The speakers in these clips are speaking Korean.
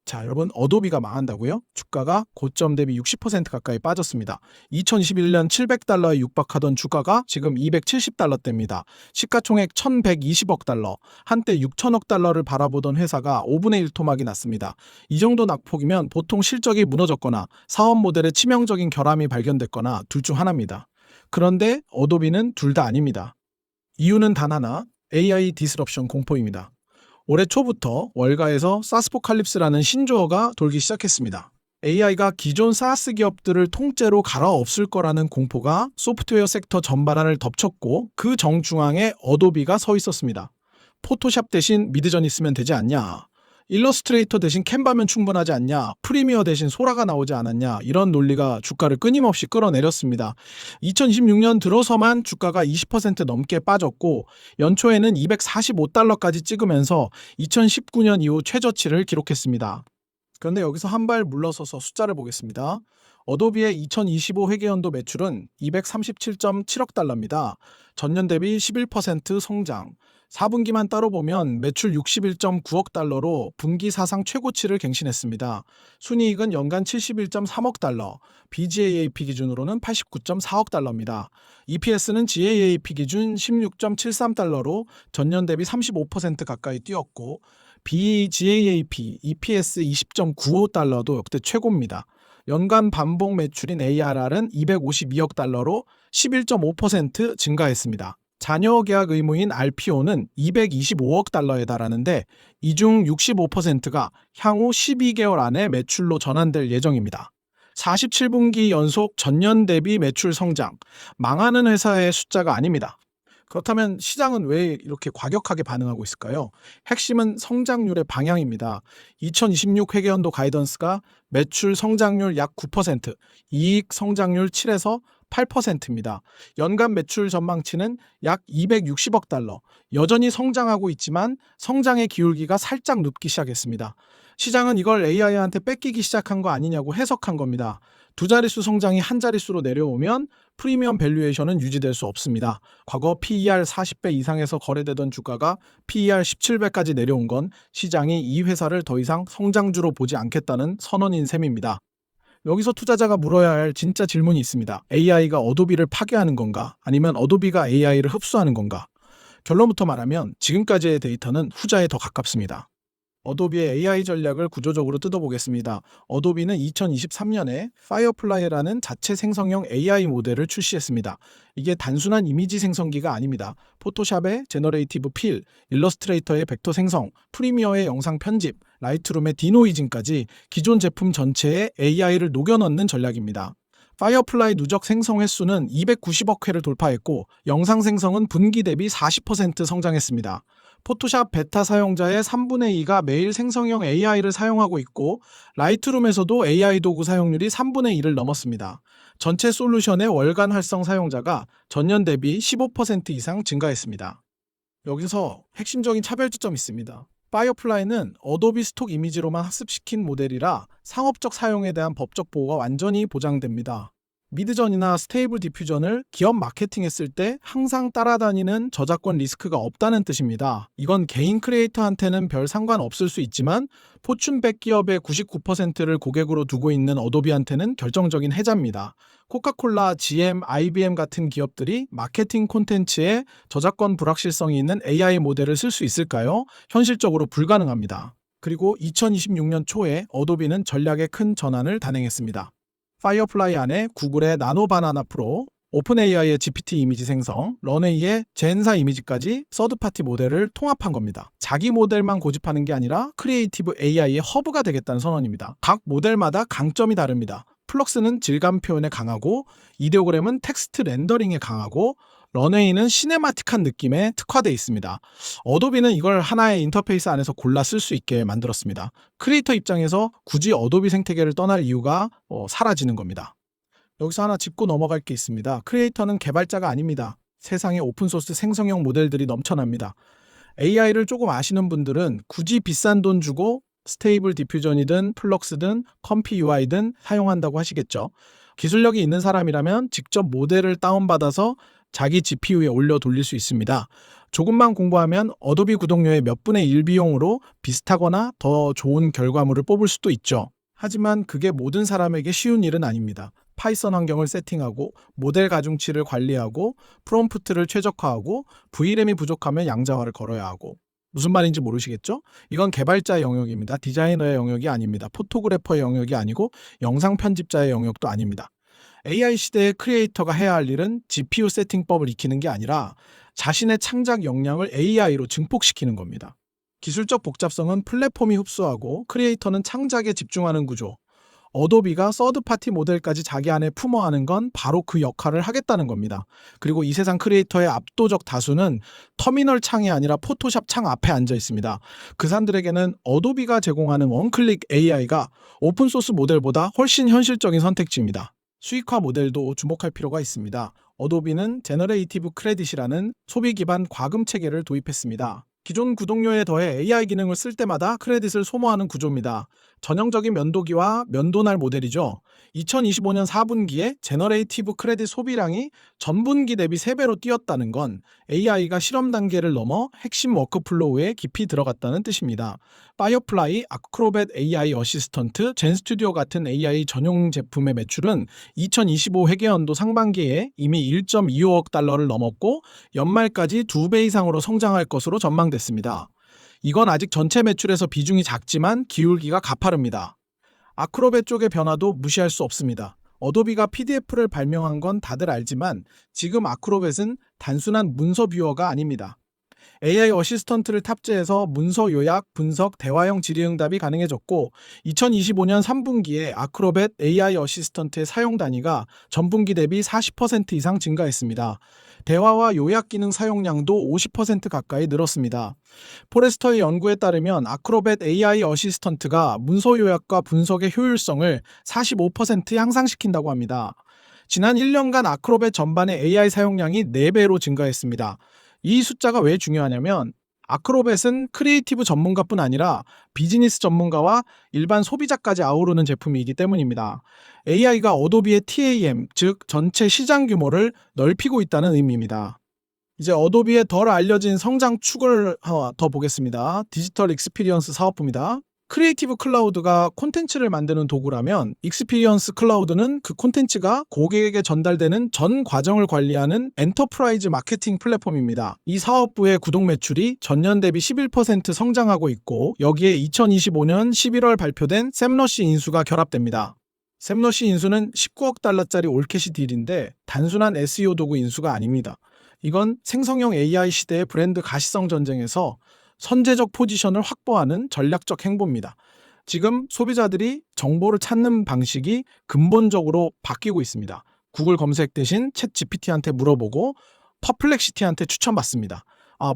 자, 여러분, 어도비가 망한다고요? 주가가 고점 대비 60% 가까이 빠졌습니다. 2021년 700달러에 육박하던 주가가 지금 270달러대입니다. 시가총액 1120억 달러, 한때 6천억 달러를 바라보던 회사가 5분의 1 토막이 났습니다. 이 정도 낙폭이면 보통 실적이 무너졌거나 사업 모델에 치명적인 결함이 발견됐거나 둘 중 하나입니다. 그런데 어도비는 둘 다 아닙니다. 이유는 단 하나, AI 디스럽션 공포입니다. 올해 초부터 월가에서 사스포칼립스라는 신조어가 돌기 시작했습니다. AI가 기존 사스 기업들을 통째로 갈아엎을 거라는 공포가 소프트웨어 섹터 전반을 덮쳤고 그 정중앙에 어도비가 서 있었습니다. 포토샵 대신 미드저니 쓰면 되지 않냐? 일러스트레이터 대신 캔바면 충분하지 않냐? 프리미어 대신 소라가 나오지 않았냐? 이런 논리가 주가를 끊임없이 끌어내렸습니다. 2026년 들어서만 주가가 20% 넘게 빠졌고 연초에는 245달러까지 찍으면서 2019년 이후 최저치를 기록했습니다. 그런데 여기서 한 발 물러서서 숫자를 보겠습니다. 어도비의 2025 회계연도 매출은 237.7억 달러입니다. 전년 대비 11% 성장. 4분기만 따로 보면 매출 61.9억 달러로 분기 사상 최고치를 갱신했습니다. 순이익은 연간 71.3억 달러, BGAAP 기준으로는 89.4억 달러입니다. EPS는 GAAP 기준 16.73달러로 전년 대비 35% 가까이 뛰었고 BGAAP, EPS 20.95달러도 역대 최고입니다. 연간 반복 매출인 ARR은 252억 달러로 11.5% 증가했습니다. 잔여 계약 의무인 RPO는 225억 달러에 달하는데 이 중 65%가 향후 12개월 안에 매출로 전환될 예정입니다. 47분기 연속 전년 대비 매출 성장, 망하는 회사의 숫자가 아닙니다. 그렇다면 시장은 왜 이렇게 과격하게 반응하고 있을까요? 핵심은 성장률의 방향입니다. 2026 회계연도 가이던스가 매출 성장률 약 9%, 이익 성장률 7에서 8%입니다. 연간 매출 전망치는 약 260억 달러. 여전히 성장하고 있지만 성장의 기울기가 살짝 눕기 시작했습니다. 시장은 이걸 AI한테 뺏기기 시작한 거 아니냐고 해석한 겁니다. 두 자릿수 성장이 한 자릿수로 내려오면 프리미엄 밸류에이션은 유지될 수 없습니다. 과거 PER 40배 이상에서 거래되던 주가가 PER 17배까지 내려온 건 시장이 이 회사를 더 이상 성장주로 보지 않겠다는 선언인 셈입니다. 여기서 투자자가 물어야 할 진짜 질문이 있습니다. AI가 어도비를 파괴하는 건가? 아니면 어도비가 AI를 흡수하는 건가? 결론부터 말하면 지금까지의 데이터는 후자에 더 가깝습니다. 어도비의 AI 전략을 구조적으로 뜯어보겠습니다. 어도비는 2023년에 파이어플라이라는 자체 생성형 AI 모델을 출시했습니다. 이게 단순한 이미지 생성기가 아닙니다. 포토샵의 제너레이티브 필, 일러스트레이터의 벡터 생성, 프리미어의 영상 편집, 라이트룸의 디노이징까지 기존 제품 전체에 AI를 녹여넣는 전략입니다. 파이어플라이 누적 생성 횟수는 290억 회를 돌파했고 영상 생성은 분기 대비 40% 성장했습니다. 포토샵 베타 사용자의 3분의 2가 매일 생성형 AI를 사용하고 있고 라이트룸에서도 AI 도구 사용률이 3분의 1을 넘었습니다. 전체 솔루션의 월간 활성 사용자가 전년 대비 15% 이상 증가했습니다. 여기서 핵심적인 차별점이 있습니다. 파이어플라이는 어도비 스톡 이미지로만 학습시킨 모델이라 상업적 사용에 대한 법적 보호가 완전히 보장됩니다. 미드전이나 스테이블 디퓨전을 기업 마케팅했을 때 항상 따라다니는 저작권 리스크가 없다는 뜻입니다. 이건 개인 크리에이터한테는 별 상관없을 수 있지만 포춘 100 기업의 99%를 고객으로 두고 있는 어도비한테는 결정적인 해자입니다. 코카콜라, GM, IBM 같은 기업들이 마케팅 콘텐츠에 저작권 불확실성이 있는 AI 모델을 쓸 수 있을까요? 현실적으로 불가능합니다. 그리고 2026년 초에 어도비는 전략의 큰 전환을 단행했습니다. 파이어플라이 안에 구글의 나노 바나나 프로, 오픈AI의 GPT 이미지 생성, 런웨이의 젠4 이미지까지 서드파티 모델을 통합한 겁니다. 자기 모델만 고집하는 게 아니라 크리에이티브 AI의 허브가 되겠다는 선언입니다. 각 모델마다 강점이 다릅니다. 플럭스는 질감 표현에 강하고 이데오그램은 텍스트 렌더링에 강하고 런웨이는 시네마틱한 느낌에 특화되어 있습니다. 어도비는 이걸 하나의 인터페이스 안에서 골라 쓸 수 있게 만들었습니다. 크리에이터 입장에서 굳이 어도비 생태계를 떠날 이유가 사라지는 겁니다. 여기서 하나 짚고 넘어갈 게 있습니다. 크리에이터는 개발자가 아닙니다. 세상에 오픈소스 생성형 모델들이 넘쳐납니다. AI를 조금 아시는 분들은 굳이 비싼 돈 주고 스테이블 디퓨전이든 플럭스든 컴피 UI든 사용한다고 하시겠죠. 기술력이 있는 사람이라면 직접 모델을 다운받아서 자기 GPU에 올려 돌릴 수 있습니다. 조금만 공부하면 어도비 구독료의 몇 분의 1 비용으로 비슷하거나 더 좋은 결과물을 뽑을 수도 있죠. 하지만 그게 모든 사람에게 쉬운 일은 아닙니다. 파이썬 환경을 세팅하고 모델 가중치를 관리하고 프롬프트를 최적화하고 VRAM이 부족하면 양자화를 걸어야 하고 무슨 말인지 모르시겠죠? 이건 개발자의 영역입니다. 디자이너의 영역이 아닙니다. 포토그래퍼의 영역이 아니고 영상 편집자의 영역도 아닙니다. AI 시대의 크리에이터가 해야 할 일은 GPU 세팅법을 익히는 게 아니라 자신의 창작 역량을 AI로 증폭시키는 겁니다. 기술적 복잡성은 플랫폼이 흡수하고 크리에이터는 창작에 집중하는 구조. 어도비가 서드파티 모델까지 자기 안에 품어하는 건 바로 그 역할을 하겠다는 겁니다. 그리고 이 세상 크리에이터의 압도적 다수는 터미널 창이 아니라 포토샵 창 앞에 앉아 있습니다. 그 사람들에게는 어도비가 제공하는 원클릭 AI가 오픈소스 모델보다 훨씬 현실적인 선택지입니다. 수익화 모델도 주목할 필요가 있습니다. 어도비는 제너레이티브 크레딧이라는 소비 기반 과금 체계를 도입했습니다. 기존 구독료에 더해 AI 기능을 쓸 때마다 크레딧을 소모하는 구조입니다. 전형적인 면도기와 면도날 모델이죠. 2025년 4분기에 제너레이티브 크레딧 소비량이 전분기 대비 3배로 뛰었다는 건 AI가 실험 단계를 넘어 핵심 워크플로우에 깊이 들어갔다는 뜻입니다. 파이어플라이, 아크로벳 AI 어시스턴트, 젠스튜디오 같은 AI 전용 제품의 매출은 2025 회계연도 상반기에 이미 1.25억 달러를 넘었고 연말까지 2배 이상으로 성장할 것으로 전망됐습니다. 이건 아직 전체 매출에서 비중이 작지만 기울기가 가파릅니다. 아크로벳 쪽의 변화도 무시할 수 없습니다. 어도비가 PDF를 발명한 건 다들 알지만 지금 아크로벳은 단순한 문서 뷰어가 아닙니다. AI 어시스턴트를 탑재해서 문서 요약, 분석, 대화형 질의응답이 가능해졌고 2025년 3분기에 아크로벳 AI 어시스턴트의 사용 단위가 전분기 대비 40% 이상 증가했습니다. 대화와 요약 기능 사용량도 50% 가까이 늘었습니다. 포레스터의 연구에 따르면 아크로벳 AI 어시스턴트가 문서 요약과 분석의 효율성을 45% 향상시킨다고 합니다. 지난 1년간 아크로벳 전반의 AI 사용량이 4배로 증가했습니다. 이 숫자가 왜 중요하냐면 아크로벳은 크리에이티브 전문가뿐 아니라 비즈니스 전문가와 일반 소비자까지 아우르는 제품이기 때문입니다. AI가 어도비의 TAM, 즉 전체 시장 규모를 넓히고 있다는 의미입니다. 이제 어도비의 덜 알려진 성장 축을 더 보겠습니다. 디지털 익스피리언스 사업부입니다. 크리에이티브 클라우드가 콘텐츠를 만드는 도구라면 익스피리언스 클라우드는 그 콘텐츠가 고객에게 전달되는 전 과정을 관리하는 엔터프라이즈 마케팅 플랫폼입니다. 이 사업부의 구독 매출이 전년 대비 11% 성장하고 있고 여기에 2025년 11월 발표된 샘러시 인수가 결합됩니다. 샘러시 인수는 19억 달러짜리 올캐시 딜인데 단순한 SEO 도구 인수가 아닙니다. 이건 생성형 AI 시대의 브랜드 가시성 전쟁에서 선제적 포지션을 확보하는 전략적 행보입니다. 지금 소비자들이 정보를 찾는 방식이 근본적으로 바뀌고 있습니다. 구글 검색 대신 챗 GPT한테 물어보고 퍼플렉시티한테 추천받습니다.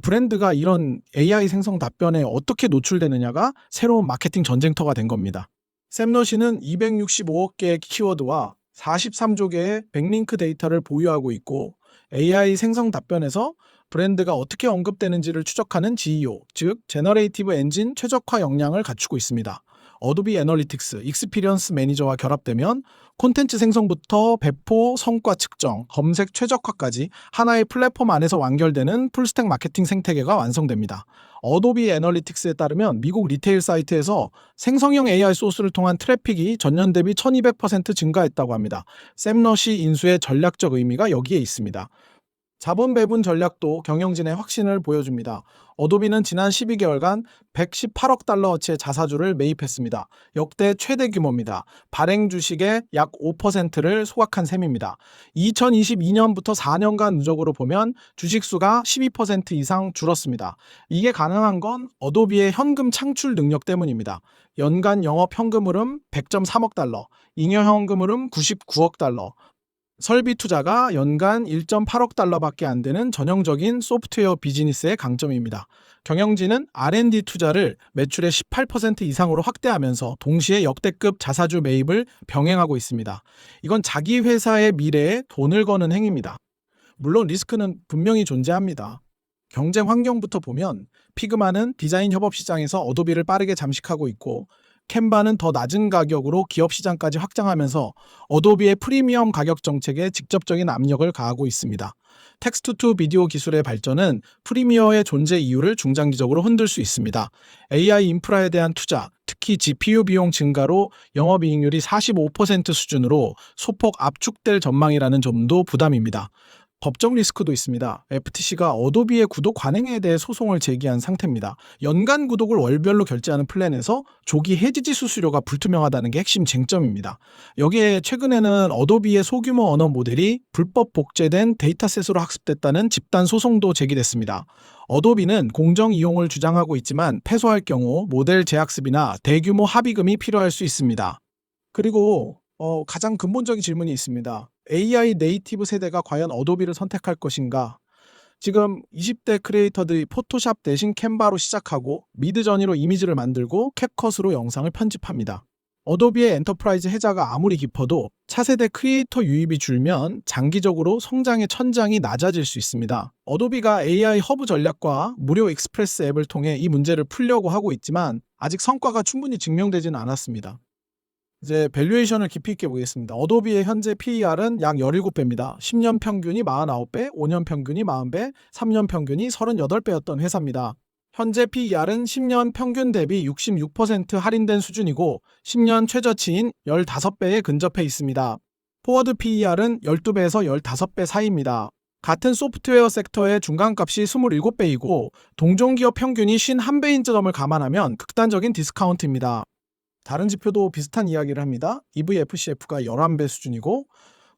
브랜드가 이런 AI 생성 답변에 어떻게 노출되느냐가 새로운 마케팅 전쟁터가 된 겁니다. 샘러시는 265억 개의 키워드와 43조 개의 백링크 데이터를 보유하고 있고 AI 생성 답변에서 브랜드가 어떻게 언급되는지를 추적하는 GEO, 즉 제너레이티브 엔진 최적화 역량을 갖추고 있습니다. 어도비 애널리틱스, 익스피리언스 매니저와 결합되면 콘텐츠 생성부터 배포, 성과 측정, 검색 최적화까지 하나의 플랫폼 안에서 완결되는 풀스택 마케팅 생태계가 완성됩니다. 어도비 애널리틱스에 따르면 미국 리테일 사이트에서 생성형 AI 소스를 통한 트래픽이 전년 대비 1200% 증가했다고 합니다. 샘러시 인수의 전략적 의미가 여기에 있습니다. 자본 배분 전략도 경영진의 확신을 보여줍니다. 어도비는 지난 12개월간 118억 달러어치의 자사주를 매입했습니다. 역대 최대 규모입니다. 발행 주식의 약 5%를 소각한 셈입니다. 2022년부터 4년간 누적으로 보면 주식수가 12% 이상 줄었습니다. 이게 가능한 건 어도비의 현금 창출 능력 때문입니다. 연간 영업 현금 흐름 100.3억 달러, 잉여 현금 흐름 99억 달러, 설비 투자가 연간 1.8억 달러밖에 안 되는 전형적인 소프트웨어 비즈니스의 강점입니다. 경영진은 R&D 투자를 매출의 18% 이상으로 확대하면서 동시에 역대급 자사주 매입을 병행하고 있습니다. 이건 자기 회사의 미래에 돈을 거는 행위입니다. 물론 리스크는 분명히 존재합니다. 경쟁 환경부터 보면 피그마는 디자인 협업 시장에서 어도비를 빠르게 잠식하고 있고 캔바는 더 낮은 가격으로 기업 시장까지 확장하면서 어도비의 프리미엄 가격 정책에 직접적인 압력을 가하고 있습니다. 텍스트 투 비디오 기술의 발전은 프리미어의 존재 이유를 중장기적으로 흔들 수 있습니다. AI 인프라에 대한 투자, 특히 GPU 비용 증가로 영업이익률이 45% 수준으로 소폭 압축될 전망이라는 점도 부담입니다. 법적 리스크도 있습니다. FTC가 어도비의 구독 관행에 대해 소송을 제기한 상태입니다. 연간 구독을 월별로 결제하는 플랜에서 조기 해지지 수수료가 불투명하다는 게 핵심 쟁점입니다. 여기에 최근에는 어도비의 소규모 언어 모델이 불법 복제된 데이터셋으로 학습됐다는 집단 소송도 제기됐습니다. 어도비는 공정 이용을 주장하고 있지만 패소할 경우 모델 재학습이나 대규모 합의금이 필요할 수 있습니다. 그리고 가장 근본적인 질문이 있습니다. AI 네이티브 세대가 과연 어도비를 선택할 것인가? 지금 20대 크리에이터들이 포토샵 대신 캔바로 시작하고 미드저니로 이미지를 만들고 캡컷으로 영상을 편집합니다. 어도비의 엔터프라이즈 혜자가 아무리 깊어도 차세대 크리에이터 유입이 줄면 장기적으로 성장의 천장이 낮아질 수 있습니다. 어도비가 AI 허브 전략과 무료 익스프레스 앱을 통해 이 문제를 풀려고 하고 있지만 아직 성과가 충분히 증명되지는 않았습니다. 이제 밸류에이션을 깊이 있게 보겠습니다. 어도비의 현재 PER은 약 17배입니다. 10년 평균이 49배, 5년 평균이 40배, 3년 평균이 38배였던 회사입니다. 현재 PER은 10년 평균 대비 66% 할인된 수준이고 10년 최저치인 15배에 근접해 있습니다. 포워드 PER은 12배에서 15배 사이입니다. 같은 소프트웨어 섹터의 중간값이 27배이고 동종기업 평균이 51배인 점을 감안하면 극단적인 디스카운트입니다. 다른 지표도 비슷한 이야기를 합니다. EVFCF가 11배 수준이고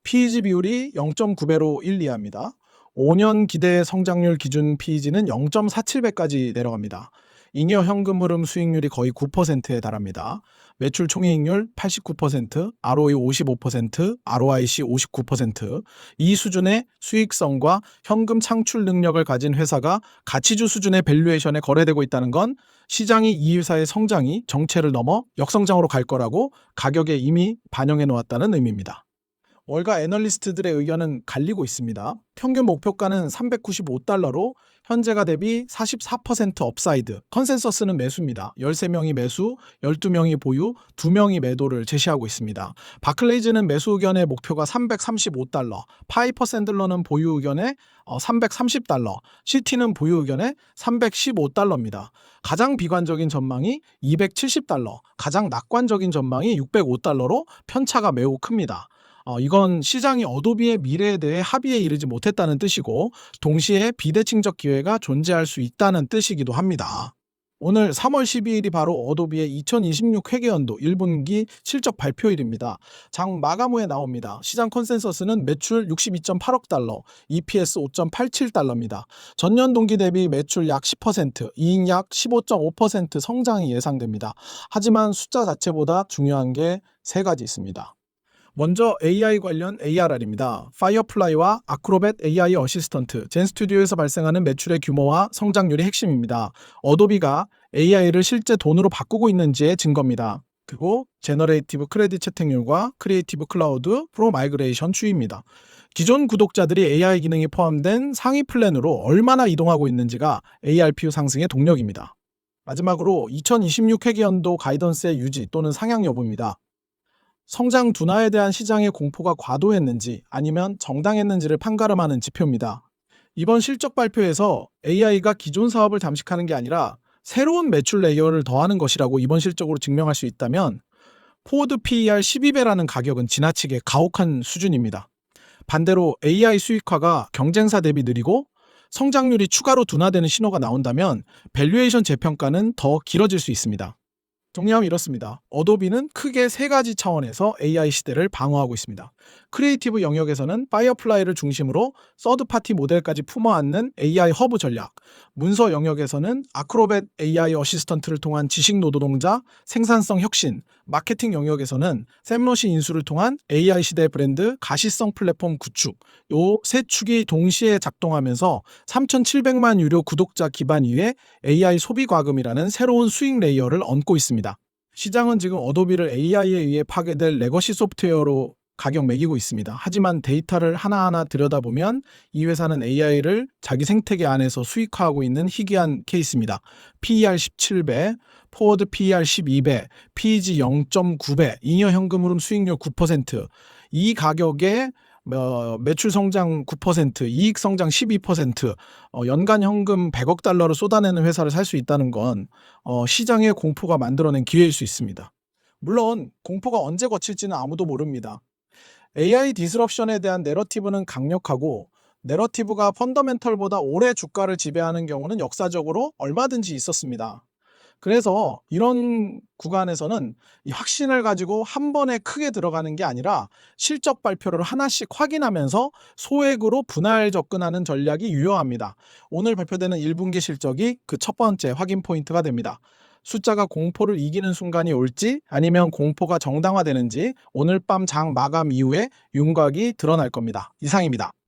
PEG 비율이 0.9배로 1, 2합니다. 5년 기대 성장률 기준 PEG는 0.47배까지 내려갑니다. 잉여 현금 흐름 수익률이 거의 9%에 달합니다. 매출 총이익률 89%, ROE 55%, ROIC 59%. 이 수준의 수익성과 현금 창출 능력을 가진 회사가 가치주 수준의 밸류에이션에 거래되고 있다는 건 시장이 이 회사의 성장이 정체를 넘어 역성장으로 갈 거라고 가격에 이미 반영해 놓았다는 의미입니다. 월가 애널리스트들의 의견은 갈리고 있습니다. 평균 목표가는 $395로 현재가 대비 44% 업사이드, 컨센서스는 매수입니다. 13명이 매수, 12명이 보유, 2명이 매도를 제시하고 있습니다. 바클레이즈는 매수 의견의 목표가 $335, 파이퍼 샌들러는 보유 의견에 $330, 시티는 보유 의견에 $315입니다. 가장 비관적인 전망이 $270, 가장 낙관적인 전망이 $605로 편차가 매우 큽니다. 이건 시장이 어도비의 미래에 대해 합의에 이르지 못했다는 뜻이고 동시에 비대칭적 기회가 존재할 수 있다는 뜻이기도 합니다. 오늘 3월 12일이 바로 어도비의 2026 회계연도 1분기 실적 발표일입니다. 장 마감 후에 나옵니다. 시장 컨센서스는 매출 62.8억 달러, EPS 5.87달러입니다. 전년 동기 대비 매출 약 10%, 이익 약 15.5% 성장이 예상됩니다. 하지만 숫자 자체보다 중요한 게 세 가지 있습니다. 먼저 AI 관련 ARR입니다. 파이어플라이와 아크로벳 AI 어시스턴트, 젠스튜디오에서 발생하는 매출의 규모와 성장률이 핵심입니다. 어도비가 AI를 실제 돈으로 바꾸고 있는지의 증거입니다. 그리고 제너레이티브 크레딧 채택률과 크리에이티브 클라우드 프로 마이그레이션 추이입니다. 기존 구독자들이 AI 기능이 포함된 상위 플랜으로 얼마나 이동하고 있는지가 ARPU 상승의 동력입니다. 마지막으로 2026 회계연도 가이던스의 유지 또는 상향 여부입니다. 성장 둔화에 대한 시장의 공포가 과도했는지 아니면 정당했는지를 판가름하는 지표입니다. 이번 실적 발표에서 AI가 기존 사업을 잠식하는 게 아니라 새로운 매출 레이어를 더하는 것이라고 이번 실적으로 증명할 수 있다면 포워드 PER 12배라는 가격은 지나치게 가혹한 수준입니다. 반대로 AI 수익화가 경쟁사 대비 느리고 성장률이 추가로 둔화되는 신호가 나온다면 밸류에이션 재평가는 더 길어질 수 있습니다. 정리하면 이렇습니다. 어도비는 크게 세 가지 차원에서 AI 시대를 방어하고 있습니다. 크리에이티브 영역에서는 파이어플라이를 중심으로 서드파티 모델까지 품어안는 AI 허브 전략, 문서 영역에서는 아크로벳 AI 어시스턴트를 통한 지식 노동자 생산성 혁신, 마케팅 영역에서는 샘러시 인수를 통한 AI 시대 브랜드 가시성 플랫폼 구축, 요 세 축이 동시에 작동하면서 3,700만 유료 구독자 기반 위에 AI 소비 과금이라는 새로운 수익 레이어를 얹고 있습니다. 시장은 지금 어도비를 AI에 의해 파괴될 레거시 소프트웨어로 가격 매기고 있습니다. 하지만 데이터를 하나하나 들여다보면 이 회사는 AI를 자기 생태계 안에서 수익화하고 있는 희귀한 케이스입니다. PER 17배, 포워드 PER 12배, PEG 0.9배, 잉여 현금 흐름 수익률 9%. 이 가격에 매출 성장 9%, 이익 성장 12%, 연간 현금 100억 달러를 쏟아내는 회사를 살 수 있다는 건 시장의 공포가 만들어낸 기회일 수 있습니다. 물론 공포가 언제 거칠지는 아무도 모릅니다. AI 디스럽션에 대한 내러티브는 강력하고 내러티브가 펀더멘털보다 오래 주가를 지배하는 경우는 역사적으로 얼마든지 있었습니다. 그래서 이런 구간에서는 이 확신을 가지고 한 번에 크게 들어가는 게 아니라 실적 발표를 하나씩 확인하면서 소액으로 분할 접근하는 전략이 유효합니다. 오늘 발표되는 1분기 실적이 그 첫 번째 확인 포인트가 됩니다. 숫자가 공포를 이기는 순간이 올지 아니면 공포가 정당화되는지 오늘 밤 장 마감 이후에 윤곽이 드러날 겁니다. 이상입니다.